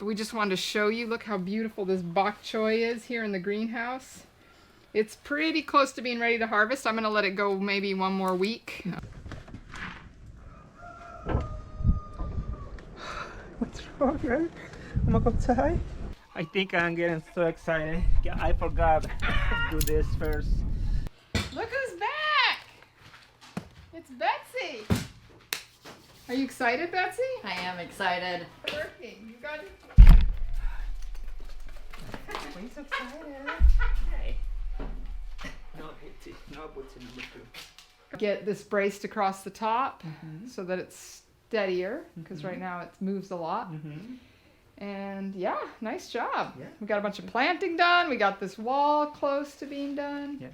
we just wanted to show you, look how beautiful this bok choy is here in the greenhouse. It's pretty close to being ready to harvest. I'm going to let it go maybe one more week. What's wrong, man? I'm gonna go outside. I think I'm getting so excited. I forgot to do this first. Look who's back! It's Betsy! Are you excited, Betsy? I am excited. Working. You got it. Why so excited? Hey. No booty. No booty number 2. Get this braced across the top so that it's steadier, because right now it moves a lot. And yeah, nice job. Yeah. We got a bunch of planting done. We got this wall close to being done. Yes.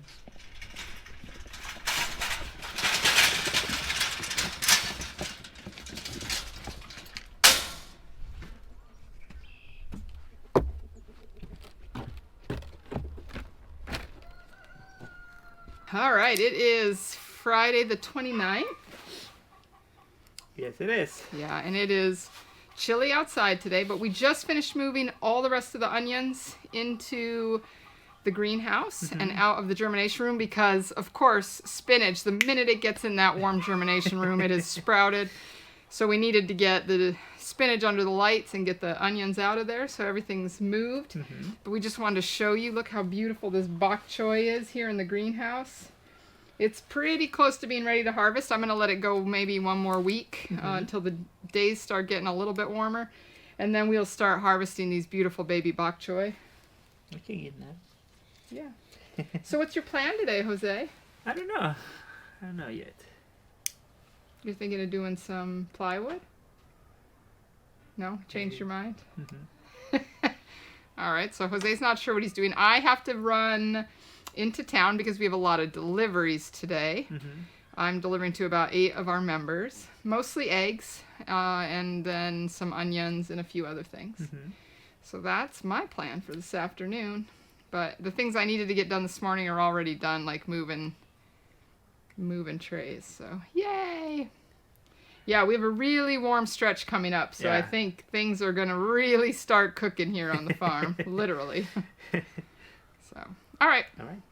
All right, it is Friday the 29th. Yes, it is. Yeah, and it is chilly outside today, but we just finished moving all the rest of the onions into the greenhouse and out of the germination room because, of course, spinach, the minute it gets in that warm germination room, it is sprouted. So we needed to get the spinach under the lights and get the onions out of there, so everything's moved. But we just wanted to show you, look how beautiful this bok choy is here in the greenhouse. It's pretty close to being ready to harvest. I'm going to let it go maybe one more week until the days start getting a little bit warmer. And then we'll start harvesting these beautiful baby bok choy. We can eat that. Yeah. So what's your plan today, Jose? I don't know. I don't know yet. You're thinking of doing some plywood? No? Changed your mind? All right, so Jose's not sure what he's doing. I have to run into town because we have a lot of deliveries today. I'm delivering to about 8 of our members, mostly eggs, and then some onions and a few other things. So that's my plan for this afternoon. But the things I needed to get done this morning are already done, like moving trays. So yay! Yeah, we have a really warm stretch coming up, so I think things are gonna really start cooking here on the farm, literally. So. All right,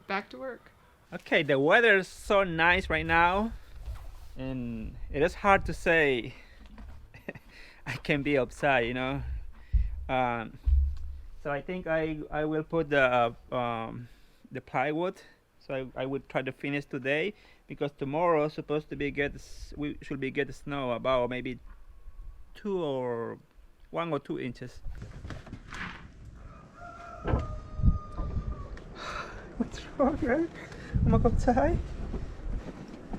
back to work. Okay, the weather is so nice right now, and it is hard to say I can be outside, you know. So I think I will put the plywood. So I would try to finish today because tomorrow is supposed to be we should be get snow about maybe 1 or 2 inches. What's wrong, man? I'm gonna go outside.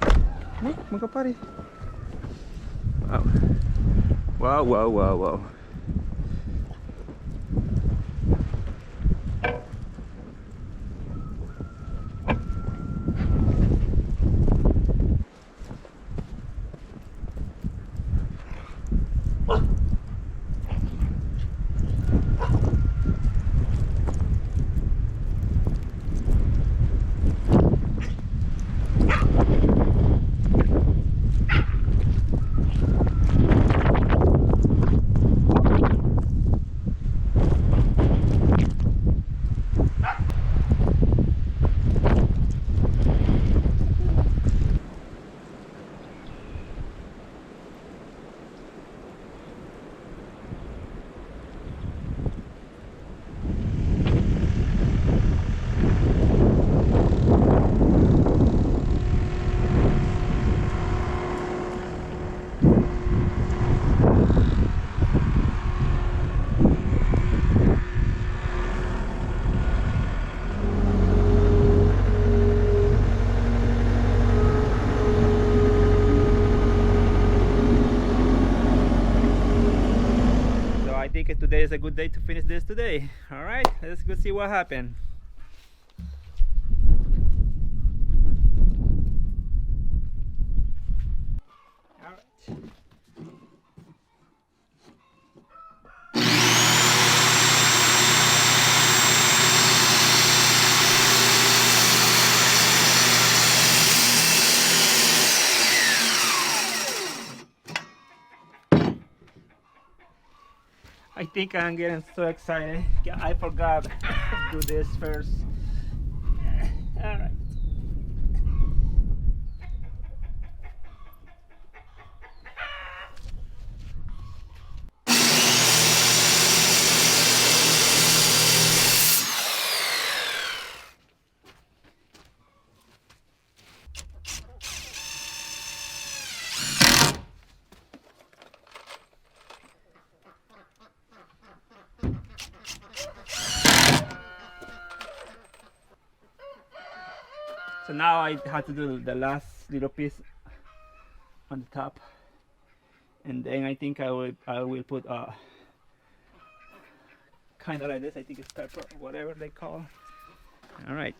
I'm gonna go party. Wow. Wow, wow, wow, wow. Today is a good day to finish this today. All right, let's go see what happened. All right. I think I'm getting so excited. Yeah, I forgot to do this first. All right. So now I have to do the last little piece on the top, and then I think I will put kind of like this. I think it's pepper, whatever they call. All right.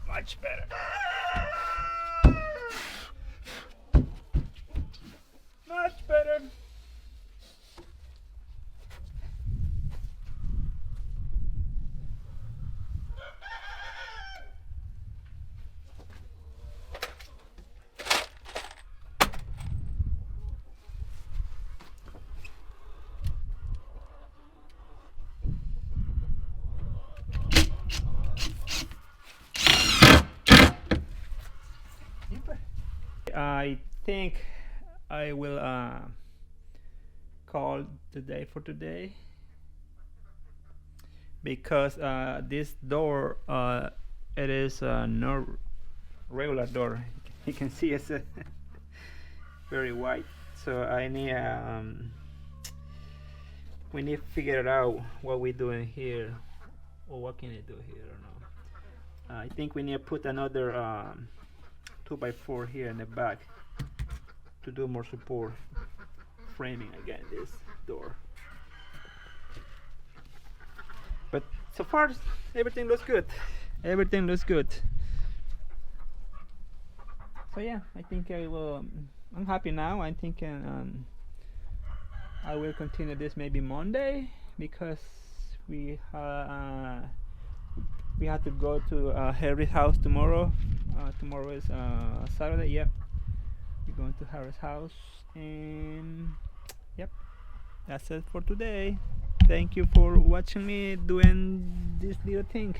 Much better. Much better. I think I will call today for today, because this door it is no regular door. You can see it's very white, so I need we need to figure out what we're doing here, or what can I do here or not. I think we need to put another 2x4 here in the back to do more support framing again this door. But so far everything looks good. Everything looks good. So yeah, I think I will. I'm happy now. I'm thinking I will continue this maybe Monday, because we have to go to Harry's house tomorrow. Tomorrow is Saturday. Yep, we're going to Harry's house, and yep, that's it for today. Thank you for watching me doing this little thing.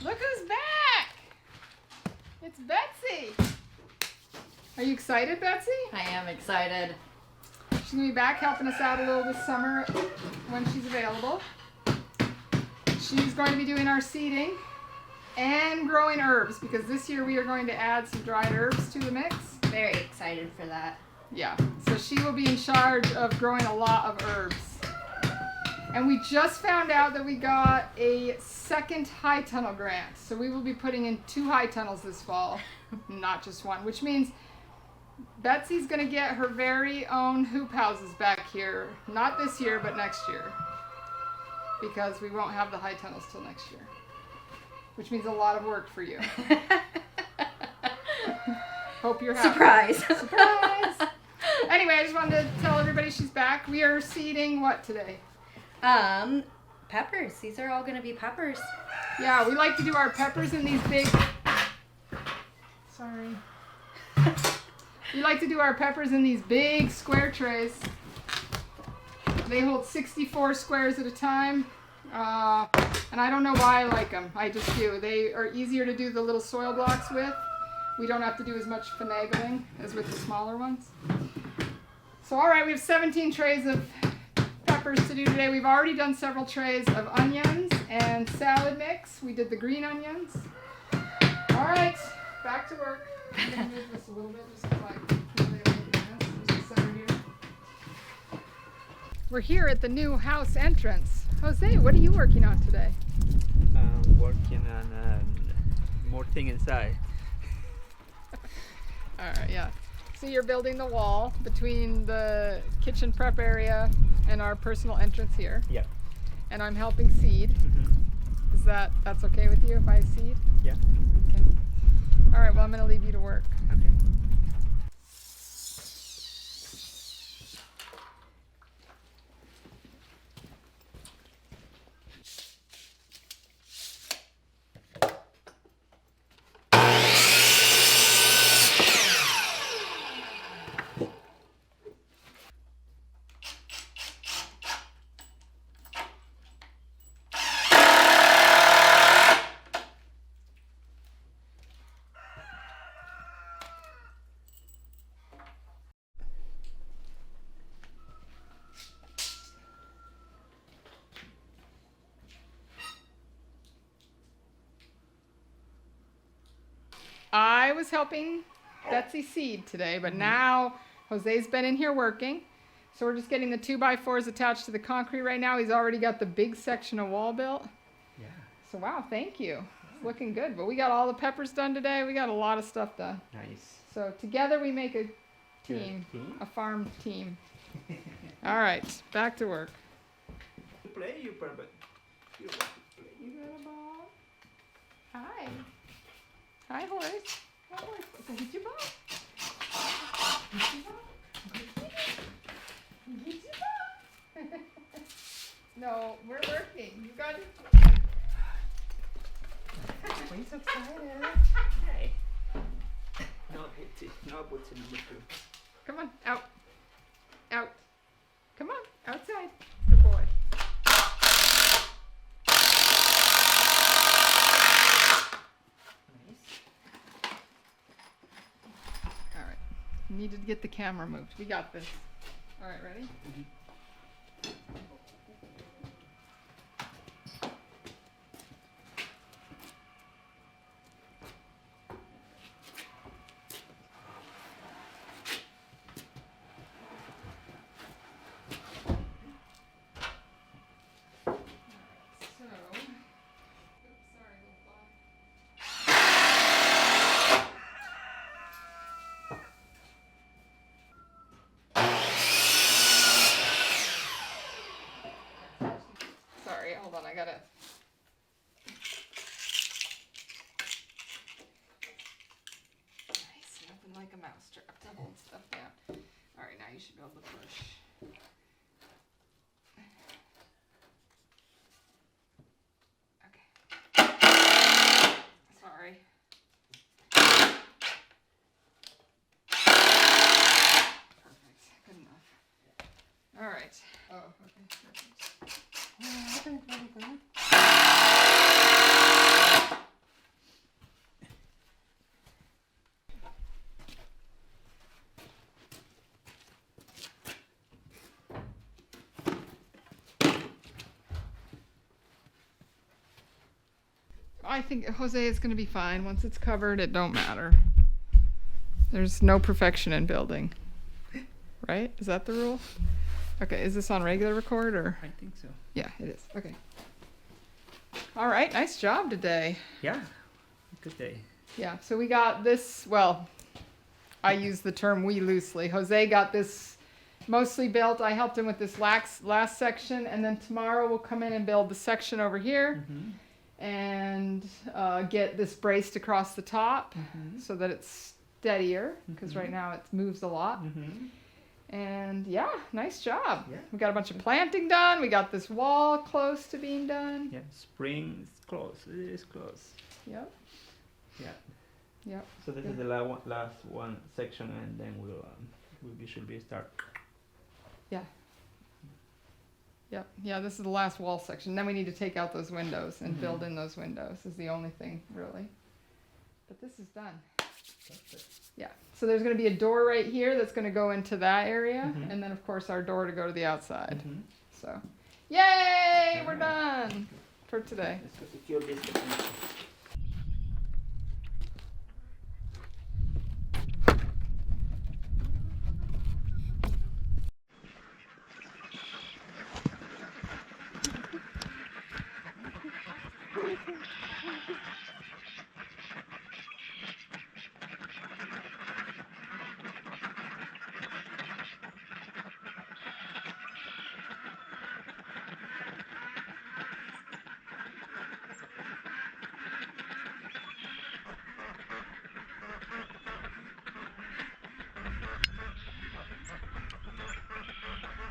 Look who's back! It's Betsy! Are you excited, Betsy? I am excited. She's going to be back helping us out a little this summer when she's available. She's going to be doing our seeding and growing herbs, because this year we are going to add some dried herbs to the mix. Very excited for that. Yeah, so she will be in charge of growing a lot of herbs. And we just found out that we got a second high tunnel grant. So we will be putting in 2 high tunnels this fall, not just one, which means Betsy's going to get her very own hoop houses back here. Not this year, but next year. Because we won't have the high tunnels till next year. Which means a lot of work for you. Hope you're happy. Surprise! Surprise! Anyway, I just wanted to tell everybody she's back. We are seeding what today? Peppers. These are all going to be peppers. Yeah, we like to do our peppers in these big... Sorry. We like to do our peppers in these big square trays. They hold 64 squares at a time. And I don't know why I like them. I just do. They are easier to do the little soil blocks with. We don't have to do as much finagling as with the smaller ones. So alright, we have 17 trays of peppers to do today. We've already done several trays of onions and salad mix. We did the green onions. Alright, back to work. I'm going to move this a little bit just so I can really open this. Just set her here. We're here at the new house entrance. Jose, what are you working on today? I'm working on more thing inside. All right, yeah. So you're building the wall between the kitchen prep area and our personal entrance here. Yeah. And I'm helping seed. Is that's okay with you if I seed? Yeah. Okay. All right, well, I'm going to leave you to work. Okay. I was helping Betsy seed today, but now Jose's been in here working. So we're just getting the 2x4s attached to the concrete right now. He's already got the big section of wall built. Yeah. So wow, thank you. It's looking good. But we got all the peppers done today. We got a lot of stuff done. Nice. So together we make a team, Good team. a farm team. All right, back to work. Play you, but you want to play. You got a ball? Hi. Hi, horse. Hi, horse. Go get your ball. Get your ball. Get your ball. No, we're working. You got it. Why are you so excited? Hey. No, Betsy. No, Betsy number 2. Come on, out. Out. Come on, outside. Good boy. All right. Needed to get the camera moved. We got this. All right, ready? Sorry, hold on, I gotta. Nice, nothing like a mousetrap to hold stuff down. All right, now you should be able to push. Okay. Sorry. Perfect, good enough. All right. Oh, okay. I think Jose is going to be fine. Once it's covered, it don't matter. There's no perfection in building. Right? Is that the rule? Okay, is this on regular record or? I think so. Yeah, it is. Okay. All right, nice job today. Yeah. Good day. Yeah, so we got this, well, I use the term we loosely. Jose got this mostly built. I helped him with this last section, and then tomorrow we'll come in and build the section over here and get this braced across the top so that it's steadier, because right now it moves a lot. And yeah, nice job. Yeah. We got a bunch of planting done. We got this wall close to being done. Yeah, spring is close. It is close. Yep. Yeah. Yep. So this is the last one section, and then we should be start. Yeah. Yep. Yeah, this is the last wall section. Then we need to take out those windows and build in those windows is the only thing, really. But this is done. Perfect. Yeah. So there's going to be a door right here that's going to go into that area. And then, of course, our door to go to the outside. So, yay! We're done for today. Let's go secure this.